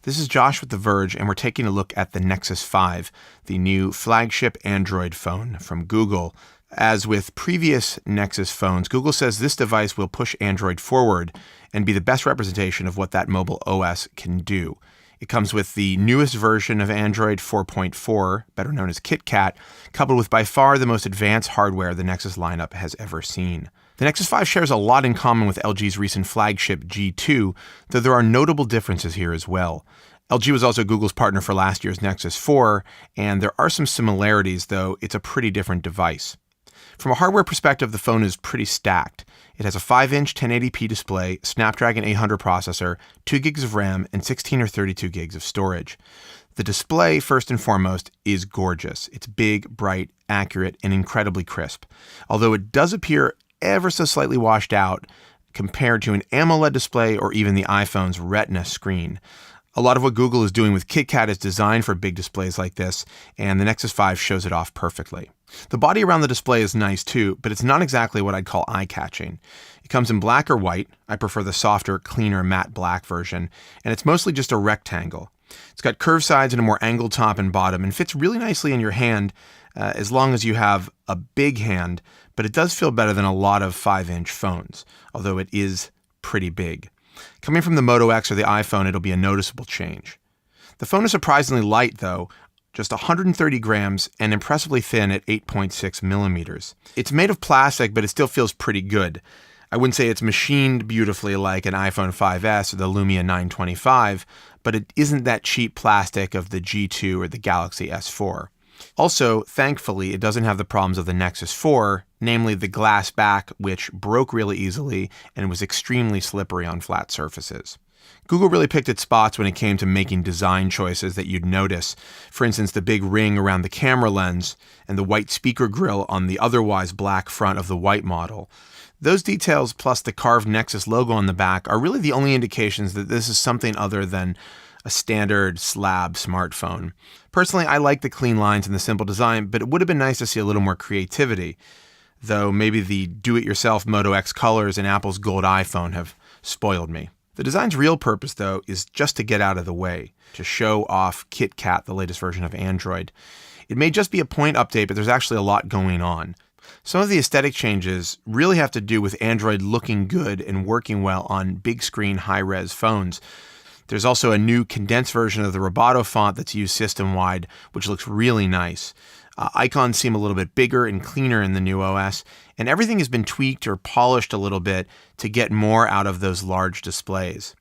This is Josh with The Verge, and we're taking a look at the Nexus 5, the new flagship Android phone from Google. As with previous Nexus phones, Google says this device will push Android forward and be the best representation of what that mobile OS can do. It comes with the newest version of Android 4.4, better known as KitKat, coupled with by far the most advanced hardware the Nexus lineup has ever seen. The Nexus 5 shares a lot in common with LG's recent flagship G2, though there are notable differences here as well. LG was also Google's partner for last year's Nexus 4, and there are some similarities, though it's a pretty different device. From a hardware perspective, the phone is pretty stacked. It has a 5-inch 1080p display, Snapdragon 800 processor, 2 gigs of RAM, and 16 or 32 gigs of storage. The display, first and foremost, is gorgeous. It's big, bright, accurate, and incredibly crisp, although it does appear ever so slightly washed out compared to an AMOLED display or even the iPhone's Retina screen. A lot of what Google is doing with KitKat is designed for big displays like this, and the Nexus 5 shows it off perfectly. The body around the display is nice too, but it's not exactly what I'd call eye-catching. It comes in black or white. I prefer the softer, cleaner matte black version, and it's mostly just a rectangle. It's got curved sides and a more angled top and bottom, and fits really nicely in your hand as long as you have a big hand, but it does feel better than a lot of 5-inch phones, although it is pretty big. Coming from the Moto X or the iPhone, it'll be a noticeable change. The phone is surprisingly light, though, just 130 grams and impressively thin at 8.6 millimeters. It's made of plastic, but it still feels pretty good. I wouldn't say it's machined beautifully like an iPhone 5S or the Lumia 925, but it isn't that cheap plastic of the G2 or the Galaxy S4. Also, thankfully, it doesn't have the problems of the Nexus 4, namely the glass back, which broke really easily and was extremely slippery on flat surfaces. Google really picked its spots when it came to making design choices that you'd notice. For instance, the big ring around the camera lens and the white speaker grille on the otherwise black front of the white model. Those details, plus the carved Nexus logo on the back, are really the only indications that this is something other than a standard slab smartphone. Personally, I like the clean lines and the simple design, but it would have been nice to see a little more creativity, though maybe the do-it-yourself Moto X colors and Apple's gold iPhone have spoiled me. The design's real purpose, though, is just to get out of the way, to show off KitKat, the latest version of Android. It may just be a point update, but there's actually a lot going on. Some of the aesthetic changes really have to do with Android looking good and working well on big-screen, high-res phones. There's also a new condensed version of the Roboto font that's used system-wide, which looks really nice. Icons seem a little bit bigger and cleaner in the new OS, and everything has been tweaked or polished a little bit to get more out of those large displays.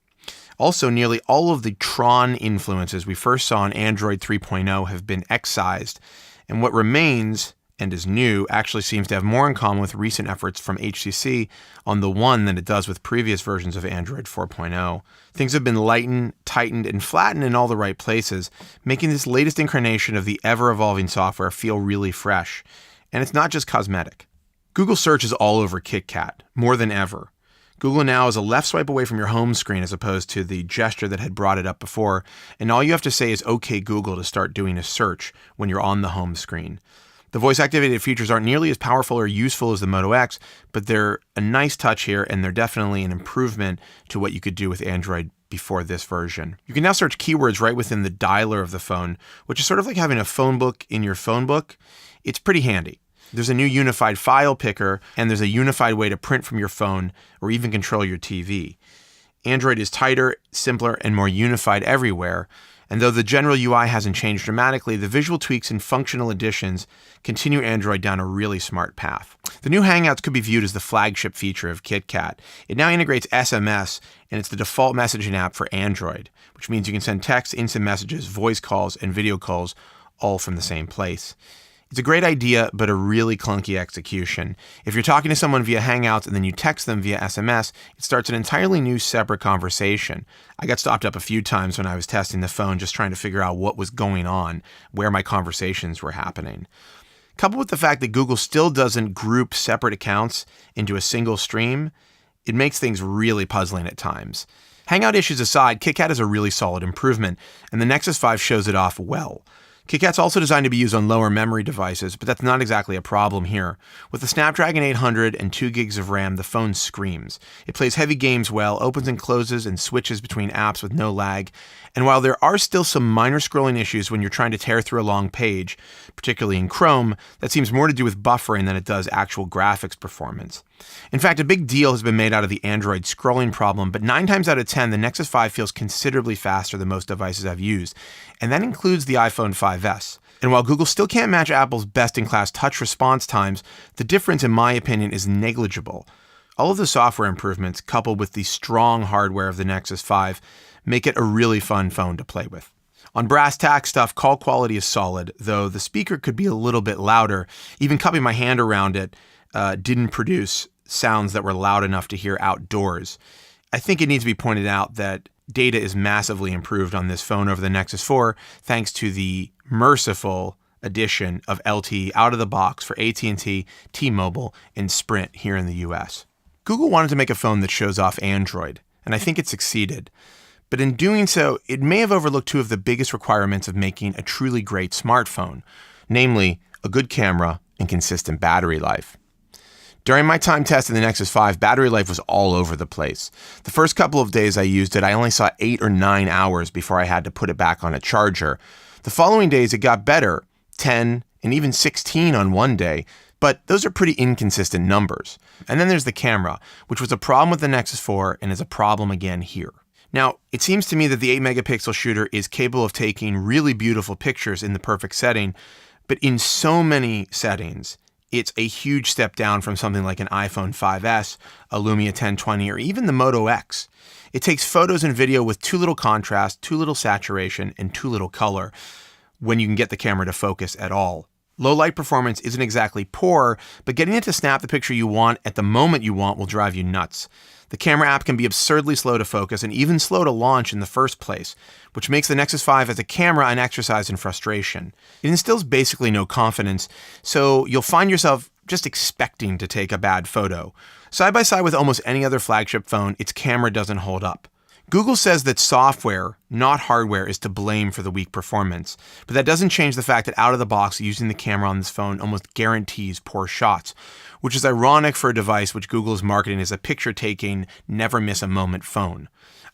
Also, nearly all of the Tron influences we first saw in Android 3.0 have been excised, and what remains and is new actually seems to have more in common with recent efforts from HTC on the One than it does with previous versions of Android 4.0. Things have been lightened, tightened, and flattened in all the right places, making this latest incarnation of the ever-evolving software feel really fresh. And it's not just cosmetic. Google Search is all over KitKat, more than ever. Google Now is a left swipe away from your home screen as opposed to the gesture that had brought it up before, and all you have to say is OK Google to start doing a search when you're on the home screen. The voice-activated features aren't nearly as powerful or useful as the Moto X, but they're a nice touch here, and they're definitely an improvement to what you could do with Android before this version. You can now search keywords right within the dialer of the phone, which is sort of like having a phone book in your phone book. It's pretty handy. There's a new unified file picker, and there's a unified way to print from your phone or even control your TV. Android is tighter, simpler, and more unified everywhere. And though the general UI hasn't changed dramatically, the visual tweaks and functional additions continue Android down a really smart path. The new Hangouts could be viewed as the flagship feature of KitKat. It now integrates SMS, and it's the default messaging app for Android, which means you can send text, instant messages, voice calls, and video calls all from the same place. It's a great idea, but a really clunky execution. If you're talking to someone via Hangouts and then you text them via SMS, it starts an entirely new separate conversation. I got stopped up a few times when I was testing the phone just trying to figure out what was going on, where my conversations were happening. Coupled with the fact that Google still doesn't group separate accounts into a single stream, it makes things really puzzling at times. Hangout issues aside, KitKat is a really solid improvement, and the Nexus 5 shows it off well. KitKat's also designed to be used on lower memory devices, but that's not exactly a problem here. With the Snapdragon 800 and 2 gigs of RAM, the phone screams. It plays heavy games well, opens and closes and switches between apps with no lag. And while there are still some minor scrolling issues when you're trying to tear through a long page, particularly in Chrome, that seems more to do with buffering than it does actual graphics performance. In fact, a big deal has been made out of the Android scrolling problem, but 9 times out of 10, the Nexus 5 feels considerably faster than most devices I've used, and that includes the iPhone 5S. And while Google still can't match Apple's best-in-class touch response times, the difference, in my opinion, is negligible. All of the software improvements, coupled with the strong hardware of the Nexus 5, make it a really fun phone to play with. On brass tack stuff, call quality is solid, though the speaker could be a little bit louder. Even cupping my hand around it didn't produce sounds that were loud enough to hear outdoors. I think it needs to be pointed out that data is massively improved on this phone over the Nexus 4 thanks to the merciful addition of LTE out of the box for AT&T, T-Mobile, and Sprint here in the US. Google wanted to make a phone that shows off Android, and I think it succeeded. But in doing so, it may have overlooked two of the biggest requirements of making a truly great smartphone, namely a good camera and consistent battery life. During my time testing the Nexus 5, battery life was all over the place. The first couple of days I used it, I only saw 8 or 9 hours before I had to put it back on a charger. The following days, it got better, 10 and even 16 on one day, but those are pretty inconsistent numbers. And then there's the camera, which was a problem with the Nexus 4 and is a problem again here. Now, it seems to me that the 8-megapixel shooter is capable of taking really beautiful pictures in the perfect setting, but in so many settings, it's a huge step down from something like an iPhone 5S, a Lumia 1020, or even the Moto X. It takes photos and video with too little contrast, too little saturation, and too little color when you can get the camera to focus at all. Low light performance isn't exactly poor, but getting it to snap the picture you want at the moment you want will drive you nuts. The camera app can be absurdly slow to focus and even slow to launch in the first place, which makes the Nexus 5 as a camera an exercise in frustration. It instills basically no confidence, so you'll find yourself just expecting to take a bad photo. Side by side with almost any other flagship phone, its camera doesn't hold up. Google says that software, not hardware, is to blame for the weak performance, but that doesn't change the fact that out of the box, using the camera on this phone almost guarantees poor shots, which is ironic for a device which Google is marketing as a picture-taking, never-miss-a-moment phone.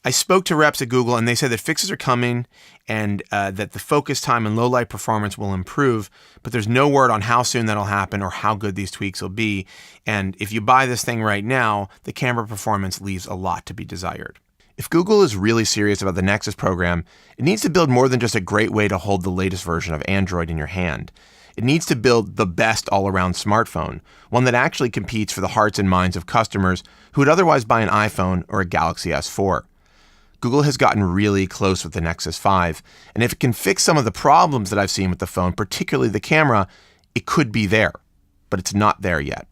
I spoke to reps at Google, and they said that fixes are coming and that the focus time and low-light performance will improve, but there's no word on how soon that'll happen or how good these tweaks will be, and if you buy this thing right now, the camera performance leaves a lot to be desired. If Google is really serious about the Nexus program, it needs to build more than just a great way to hold the latest version of Android in your hand. It needs to build the best all-around smartphone, one that actually competes for the hearts and minds of customers who would otherwise buy an iPhone or a Galaxy S4. Google has gotten really close with the Nexus 5, and if it can fix some of the problems that I've seen with the phone, particularly the camera, it could be there, but it's not there yet.